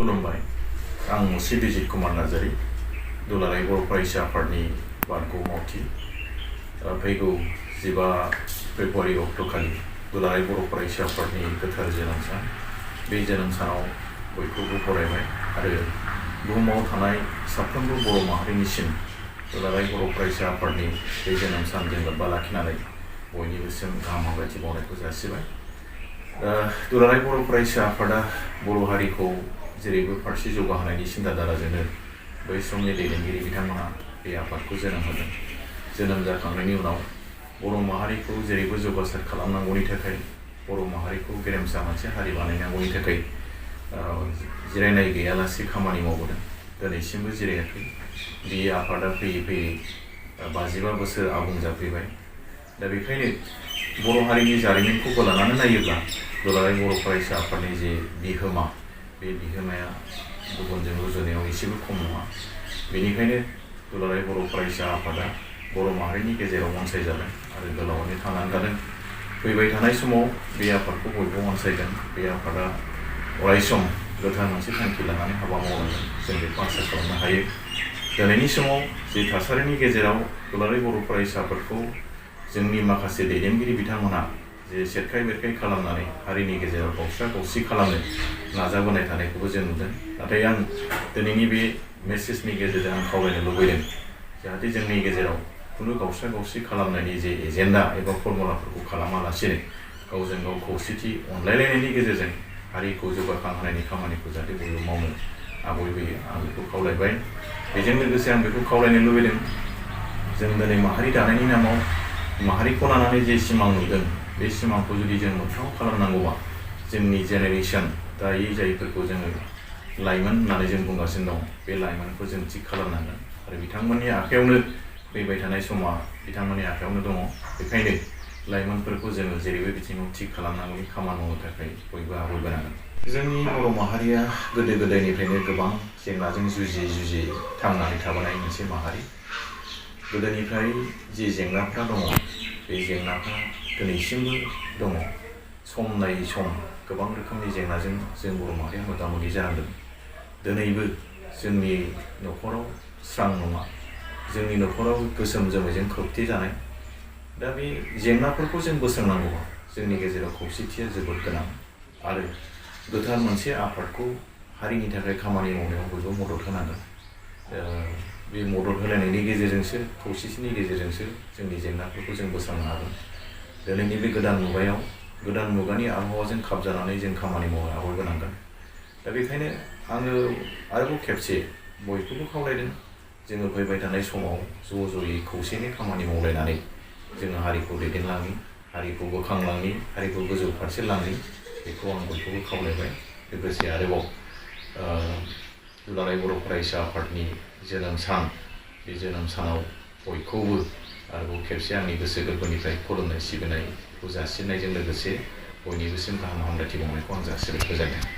खुलुमबाय। आं सिबिजित कुमार नार्जारी, दुलाराय बर' फरायसा आफादनि बारग' मावथि। फैगौ 15 फेब्रुवारि अक्ट'खालि दुलाराय बर' फरायसा आफादनि गोथार जोनोम सान। बे जोनोम सानाव बयखौबो बरायबाय आरो बुहुमाव थानाय साफ्रोमबो बर' माहारिनिसिम दुलाराय बर' फरायसा आफादनि बे जोनोम सानजों लोब्बा लाखिनानै बयनिबोसिम गाहाम हामलायथि बावनायखौ जासिबाय। दुलाराय बर' फरायसा आफादा बर' हारिखौ जेरैबो फारसे जौगाहोनायनि सिन्थाधाराजोंनो बै समनि दैदेनगिरि बिथांमोना बे आफादखौ जोनोम होदों। जोनोम जाखांनायनि उनाव बर' माहारिखौ जेरैबो जौगासार खालामनांगौनि थाखाय, बर' माहारिखौ गेरेमसा मोनसे हारि बानायनांगौनि थाखाय जिरायनाय गैयालासे खामानि मावबोदों। दिनैसिमबो जिरायाखै। बे आफादा फैयै फैयै 55 बोसोर आबुं जाफैबाय। दा बेखायनो बर' हारिनि जारिमिनखौ लानानै नायोब्ला दुलाराय बर' फरायसा आफादनि जे बिहोमा, बे बिहोमाया गुबुनजों रुजुनायाव एसेबो खम नङा। बेनिखायनो दुलाराय बर' फरायसा आफादा बर' माहारिनि गेजेराव अनसायजादों आरो गोलावैनो थांनानै थादों। फैबाय थानाय समाव बे आफादखौ बयबो अनसायगोन। बे आफादा अरायसम गोथार मोनसे थांखि लानानै हाबा मावलांगोन, जों बेखौ आसा खालामनो हायो। दिनैनि समाव जे थासारिनि गेजेराव दुलाराय बर' फरायसा आफादखौ जोंनि माखासे दैदेनगिरि बिथांमोनहा जे सेरखाय बेरखाय खालामनानै हारिनि गेजेराव गावस्रा गावसि खालामनो नाजाबोनाय थानायखौबो जों नुदों। नाथाय आं दिनैनि बे मेसेजनि गेजेरजों आं खावलायनो लुबैदों, जाहाथे जोंनि गेजेराव खुनु गावस्रा गावसि खालामनायनि जे एजेन्डा एबा फर्मुलाफोरखौ खालामालासेनो गावजों गाव खौसेथि अनलायलायनायनि गेजेरजों हारिखौ जौगाखांहोनायनि खामानिखौ जाहाथे बयबो मावनो आवगायबोयो, आं बेखौ खावलायबाय। बेजों लोगोसे आं बेखौ खावलायनो लुबैदों, जों दिनै माहारि दानायनि नामाव माहारिखौ लानानै जे सिमां नुदों, बे सिमांखौ जुदि जों मोगथाङाव खालामनांगौबा जोंनि जेनेरेसन दायो जायफोरखौ जोङो लाइमोन होननानै जों बुंगासिनो दं, बे लाइमोनखौ जों थिग खालामनांगोन आरो बिथांमोननि आखायावनो फैबाय थानाय समा बिथांमोननि आखायावनो दङ। बेखायनो लाइमोनफोरखौ जोङो जेरैबो बिथिङाव थिग खालामनांगौनि खामानि मावनो थाखाय बयबो आवगायबोनांगोन। जोंनि बर' माहारिया गोदो गोदायनिफ्रायनो गोबां जेंनाजों जुजियै थांनानै थाबोनाय मोनसे माहारि। गोदोनिफ्राय जि जेंनाफ्रा दङ, बे जेंनाफ्रा दिनैसिमबो दङ। सम नायै सम गोबां रोखोमनि जेंनाजों जों बर' माहारिया मोगा मोगि जानांदों। दिनैबो जोंनि न'खराव स्रां नङा, जोंनि न'खराव गोसोम जोमैजों खोबथे जानाय। दा बे जेंनाफोरखौ जों बोस्रांनांगौबा जोंनि गेजेराव खौसेथिया जोबोद गोनां आरो गोथार मोनसे आफादखौ हारिनि थाखाय खामानि मावनायाव बयबो मदद होनांगोन। बे मदद होलायनायनि गेजेरजोंसो, खौसेथिनि गेजेरजोंसो जोंनि जेंनाफोरखौ जों बोस्रांनो हागोन। दिनैनि बे गोदान मुगायाव गोदान मुगानि आबहावाजों खाबजानानै जों खामानि मावनो आवगायबोनांगोन। दा बेखायनो आङो आरोबाव खेबसे बयखौबो खावलायदों, जोङो फैबाय थानाय समाव ज'यै खौसेयै खामानि मावलायनानै जोङो हारिखौ दैदेनलांनि, हारिखौ बोखांलांनि, हारिखौ गोजौ फारसे लांनि, बेखौ आं बयखौबो खावलायबाय। लोगोसे आरोबाव दुलाराय बर' फरायसा आफादनि जोनोम सान, बे जोनोम सानाव बयखौबो आरोबाव खेबसे आंनि गोसो गोरबोनिफ्राय खुलुमनाय सिबिनायखौ जासिनायजों लोगोसे बयनिबोसिम गाहाम हामलायथि बावनायखौ आं जासिबाय। गोजोन्थों।